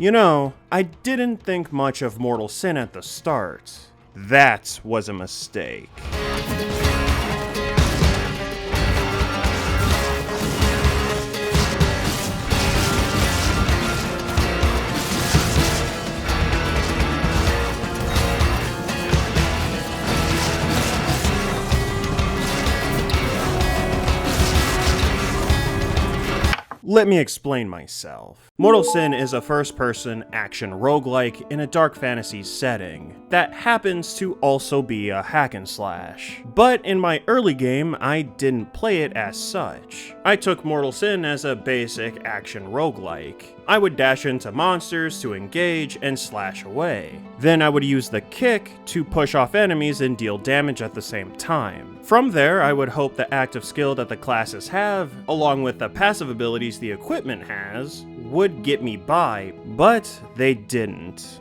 You know, I didn't think much of Mortal Sin at the start. That was a mistake. Let me explain myself. Mortal Sin is a first-person action roguelike in a dark fantasy setting that happens to also be a hack and slash. But in my early game, I didn't play it as such. I took Mortal Sin as a basic action roguelike. I would dash into monsters to engage and slash away. Then I would use the kick to push off enemies and deal damage at the same time. From there, I would hope the active skill that the classes have, along with the passive abilities the equipment has, would get me by, but they didn't.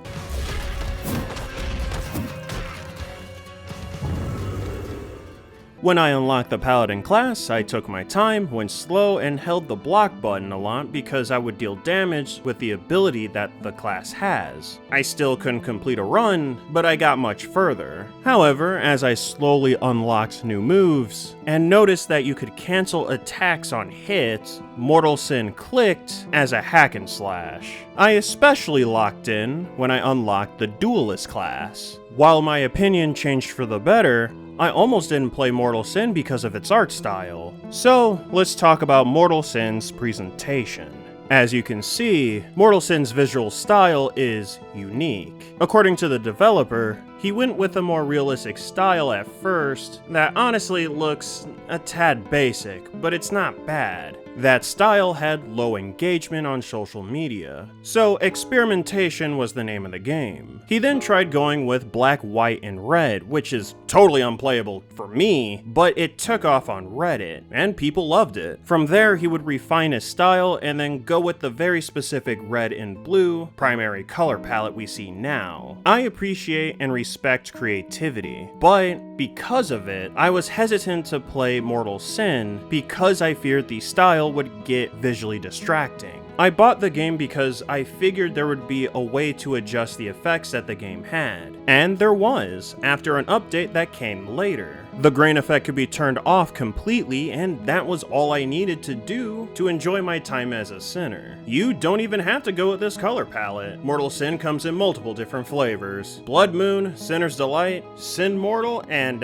When I unlocked the Paladin class, I took my time, went slow, and held the block button a lot because I would deal damage with the ability that the class has. I still couldn't complete a run, but I got much further. However, as I slowly unlocked new moves, and noticed that you could cancel attacks on hit, Mortal Sin clicked as a hack and slash. I especially locked in when I unlocked the Duelist class. While my opinion changed for the better, I almost didn't play Mortal Sin because of its art style. So, let's talk about Mortal Sin's presentation. As you can see, Mortal Sin's visual style is unique. According to the developer, he went with a more realistic style at first that honestly looks a tad basic, but it's not bad. That style had low engagement on social media, so experimentation was the name of the game. He then tried going with black, white, and red, which is totally unplayable for me, but it took off on Reddit, and people loved it. From there, he would refine his style and then go with the very specific red and blue primary color palette we see now. I appreciate and respect creativity, but because of it, I was hesitant to play Mortal Sin because I feared the style would get visually distracting. I bought the game because I figured there would be a way to adjust the effects that the game had, and there was, after an update that came later. The grain effect could be turned off completely, and that was all I needed to do to enjoy my time as a sinner. You don't even have to go with this color palette. Mortal Sin comes in multiple different flavors: Blood Moon, Sinner's Delight, Sin Mortal, and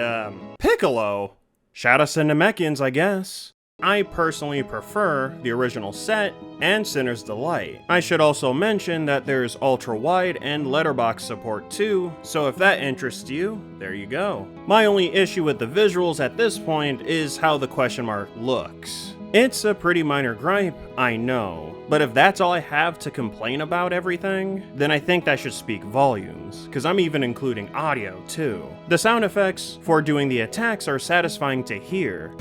Piccolo. Shout out to Namekians, I guess. I personally prefer the original set and Sinner's Delight. I should also mention that there's ultra wide and letterbox support too, so if that interests you, there you go. My only issue with the visuals at this point is how the question mark looks. It's a pretty minor gripe, I know, but if that's all I have to complain about everything, then I think that should speak volumes, because I'm even including audio too. The sound effects for doing the attacks are satisfying to hear.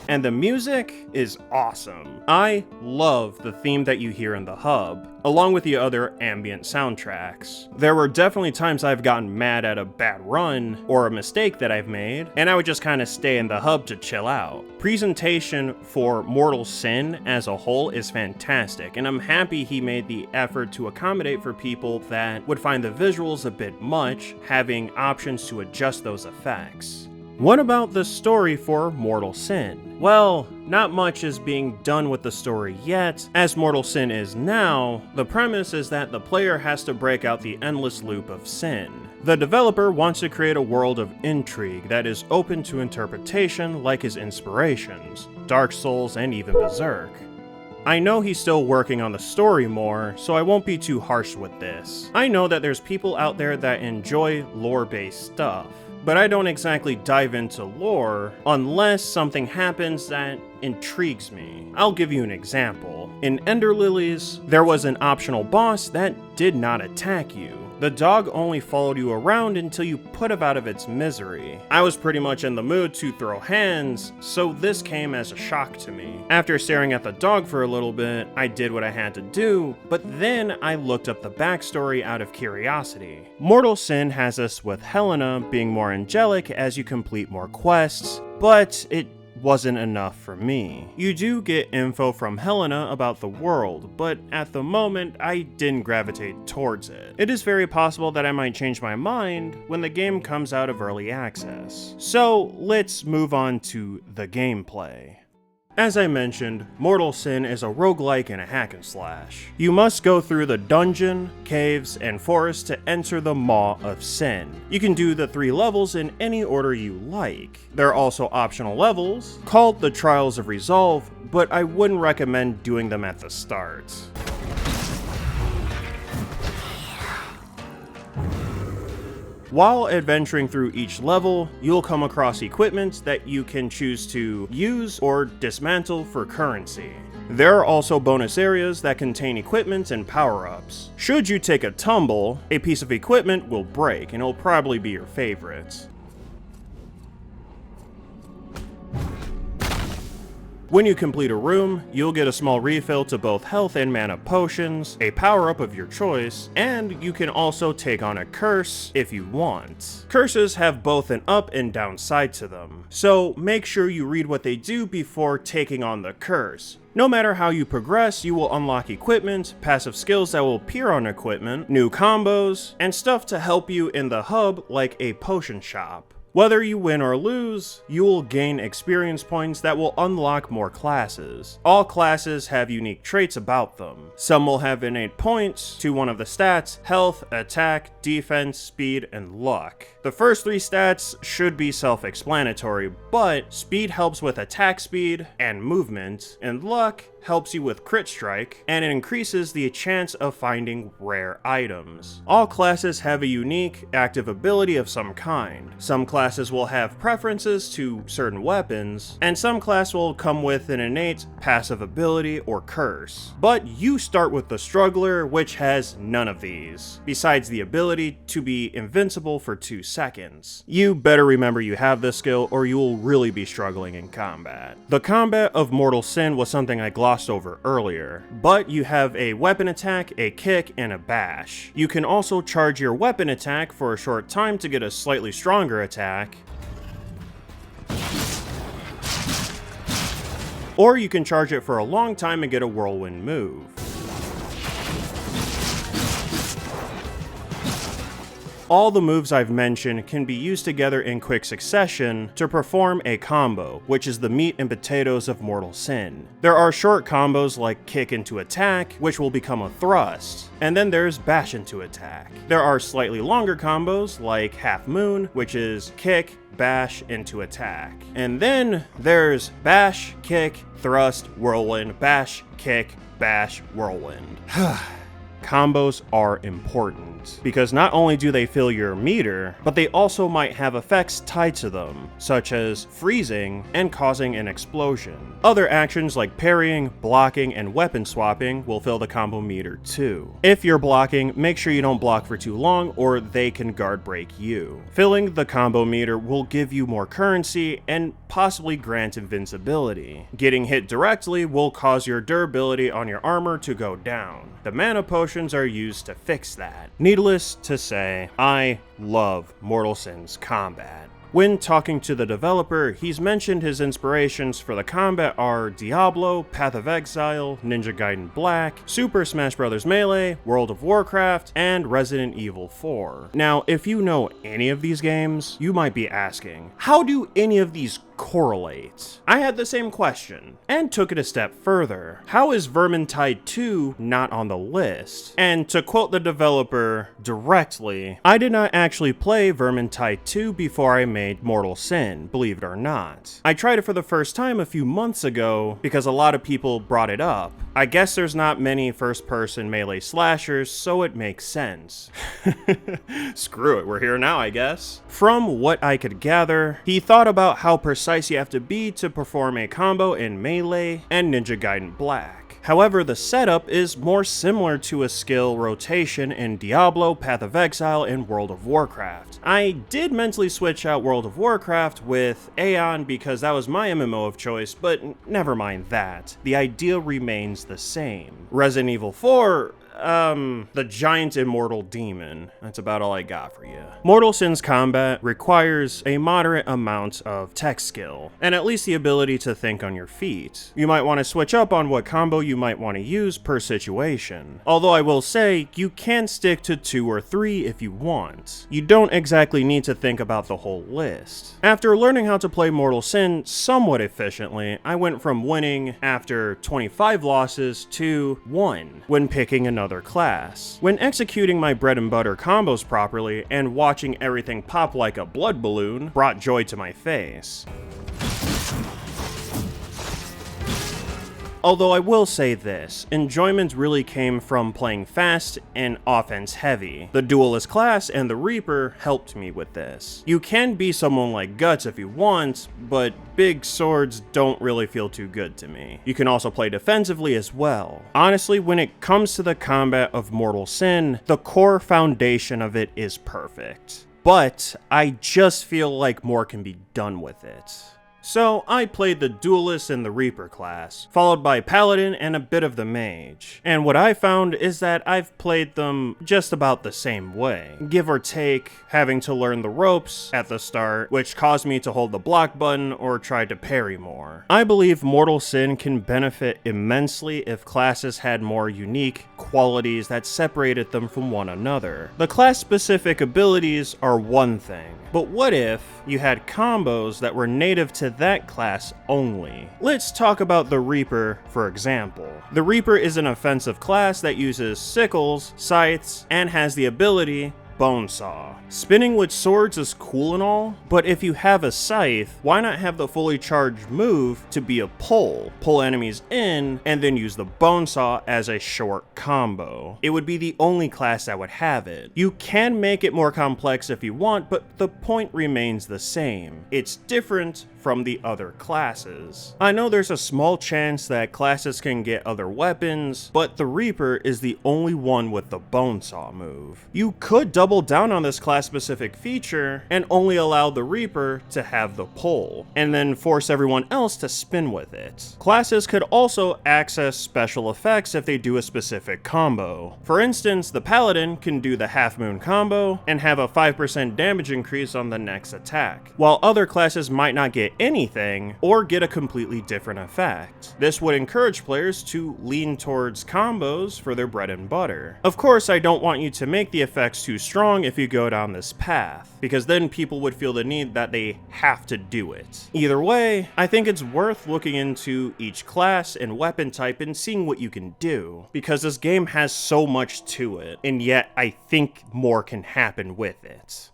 And the music is awesome. I love the theme that you hear in the hub, along with the other ambient soundtracks. There were definitely times I've gotten mad at a bad run or a mistake that I've made, and I would just kind of stay in the hub to chill out. Presentation for Mortal Sin as a whole is fantastic, and I'm happy he made the effort to accommodate for people that would find the visuals a bit much, having options to adjust those effects. What about the story for Mortal Sin? Well, not much is being done with the story yet. As Mortal Sin is now, the premise is that the player has to break out the endless loop of sin. The developer wants to create a world of intrigue that is open to interpretation like his inspirations, Dark Souls and even Berserk. I know he's still working on the story more, so I won't be too harsh with this. I know that there's people out there that enjoy lore-based stuff, but I don't exactly dive into lore unless something happens that intrigues me. I'll give you an example. In Ender Lilies, there was an optional boss that did not attack you. The dog only followed you around until you put it out of its misery. I was pretty much in the mood to throw hands, so this came as a shock to me. After staring at the dog for a little bit, I did what I had to do, but then I looked up the backstory out of curiosity. Mortal Sin has us with Helena being more angelic as you complete more quests, but it wasn't enough for me. You do get info from Helena about the world, but at the moment, I didn't gravitate towards it. It is very possible that I might change my mind when the game comes out of early access. So let's move on to the gameplay. As I mentioned, Mortal Sin is a roguelike and a hack and slash. You must go through the dungeon, caves, and forest to enter the Maw of Sin. You can do the 3 levels in any order you like. There are also optional levels, called the Trials of Resolve, but I wouldn't recommend doing them at the start. While adventuring through each level, you'll come across equipment that you can choose to use or dismantle for currency. There are also bonus areas that contain equipment and power-ups. Should you take a tumble, a piece of equipment will break and it'll probably be your favorite. When you complete a room, you'll get a small refill to both health and mana potions, a power-up of your choice, and you can also take on a curse if you want. Curses have both an up and down side to them, so make sure you read what they do before taking on the curse. No matter how you progress, you will unlock equipment, passive skills that will appear on equipment, new combos, and stuff to help you in the hub like a potion shop. Whether you win or lose, you will gain experience points that will unlock more classes. All classes have unique traits about them. Some will have innate points to one of the stats: health, attack, defense, speed, and luck. The first 3 stats should be self-explanatory, but speed helps with attack speed and movement, and luck helps you with crit strike, and it increases the chance of finding rare items. All classes have a unique active ability of some kind. Some classes will have preferences to certain weapons, and some class will come with an innate passive ability or curse. But you start with the Struggler, which has none of these, besides the ability to be invincible for 2 seconds. You better remember you have this skill or you will really be struggling in combat. The combat of Mortal Sin was something I glossed over earlier, but you have a weapon attack, a kick, and a bash. You can also charge your weapon attack for a short time to get a slightly stronger attack, or you can charge it for a long time and get a whirlwind move. All the moves I've mentioned can be used together in quick succession to perform a combo, which is the meat and potatoes of Mortal Sin. There are short combos like kick into attack, which will become a thrust, and then there's bash into attack. There are slightly longer combos like half moon, which is kick, bash into attack. And then there's bash, kick, thrust, whirlwind, bash, kick, bash, whirlwind. Combos are important, because not only do they fill your meter, but they also might have effects tied to them, such as freezing and causing an explosion. Other actions like parrying, blocking, and weapon swapping will fill the combo meter too. If you're blocking, make sure you don't block for too long or they can guard break you. Filling the combo meter will give you more currency and possibly grant invincibility. Getting hit directly will cause your durability on your armor to go down. The mana potions are used to fix that. Needless to say, I love Mortal Sin's combat. When talking to the developer, he's mentioned his inspirations for the combat are Diablo, Path of Exile, Ninja Gaiden Black, Super Smash Bros. Melee, World of Warcraft, and Resident Evil 4. Now, if you know any of these games, you might be asking, how do any of these correlate? I had the same question, and took it a step further. How is Vermintide 2 not on the list? And to quote the developer directly, I did not actually play Vermintide 2 before I made Mortal Sin, believe it or not. I tried it for the first time a few months ago because a lot of people brought it up. I guess there's not many first-person melee slashers, so it makes sense. Screw it, we're here now, I guess. From what I could gather, he thought about how precise you have to be to perform a combo in Melee and Ninja Gaiden Black. However, the setup is more similar to a skill rotation in Diablo, Path of Exile, and World of Warcraft. I did mentally switch out World of Warcraft with Aeon because that was my MMO of choice, but never mind that. The idea remains the same. Resident Evil 4, the giant immortal demon. That's about all I got for you. Mortal Sin's combat requires a moderate amount of tech skill, and at least the ability to think on your feet. You might want to switch up on what combo you might want to use per situation. Although I will say, you can stick to 2 or 3 if you want. You don't exactly need to think about the whole list. After learning how to play Mortal Sin somewhat efficiently, I went from winning after 25 losses to 1 when picking another class. When executing my bread and butter combos properly and watching everything pop like a blood balloon brought joy to my face. Although I will say this, enjoyment really came from playing fast and offense heavy. The Duelist class and the Reaper helped me with this. You can be someone like Guts if you want, but big swords don't really feel too good to me. You can also play defensively as well. Honestly, when it comes to the combat of Mortal Sin, the core foundation of it is perfect. But I just feel like more can be done with it. So I played the Duelist and the Reaper class, followed by Paladin and a bit of the Mage. And what I found is that I've played them just about the same way, give or take having to learn the ropes at the start, which caused me to hold the block button or try to parry more. I believe Mortal Sin can benefit immensely if classes had more unique qualities that separated them from one another. The class-specific abilities are one thing, but what if you had combos that were native to that class only? Let's talk about the Reaper, for example. The Reaper is an offensive class that uses sickles, scythes, and has the ability Bone Saw. Spinning with swords is cool and all, but if you have a scythe, why not have the fully charged move to be a pull enemies in, and then use the Bone Saw as a short combo? It would be the only class that would have it. You can make it more complex if you want, but the point remains the same. It's different from the other classes. I know there's a small chance that classes can get other weapons, but the Reaper is the only one with the Bone Saw move. You could double down on this class-specific feature and only allow the Reaper to have the pull, and then force everyone else to spin with it. Classes could also access special effects if they do a specific combo. For instance, the Paladin can do the Half Moon combo and have a 5% damage increase on the next attack, while other classes might not get anything or get a completely different effect. This would encourage players to lean towards combos for their bread and butter. Of course, I don't want you to make the effects too strong if you go down this path, because then people would feel the need that they have to do it. Either way, I think it's worth looking into each class and weapon type and seeing what you can do, because this game has so much to it, and yet I think more can happen with it.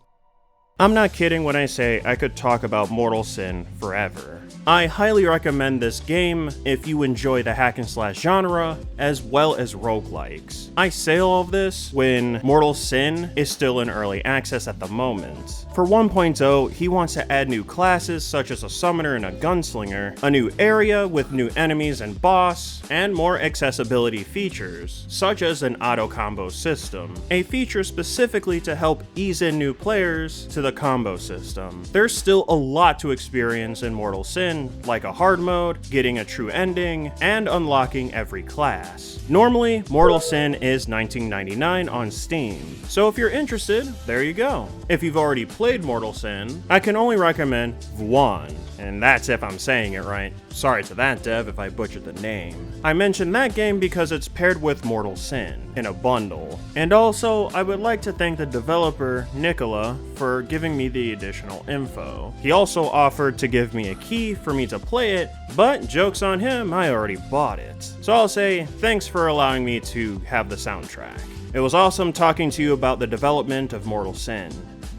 I'm not kidding when I say I could talk about Mortal Sin forever. I highly recommend this game if you enjoy the hack and slash genre, as well as roguelikes. I say all of this when Mortal Sin is still in early access at the moment. For 1.0, he wants to add new classes such as a summoner and a gunslinger, a new area with new enemies and boss, and more accessibility features, such as an auto combo system, a feature specifically to help ease in new players to the combo system. There's still a lot to experience in Mortal Sin, like a hard mode, getting a true ending, and unlocking every class. Normally, Mortal Sin is $19.99 on Steam, so if you're interested, there you go. If you've already played Mortal Sin, I can only recommend Vuan, and that's if I'm saying it right. Sorry to that dev if I butchered the name. I mentioned that game because it's paired with Mortal Sin in a bundle. And also, I would like to thank the developer, Nikola, for giving me the additional info. He also offered to give me a key for me to play it, but joke's on him, I already bought it. So I'll say thanks for allowing me to have the soundtrack. It was awesome talking to you about the development of Mortal Sin.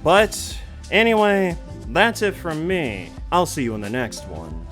But anyway, that's it from me. I'll see you in the next one.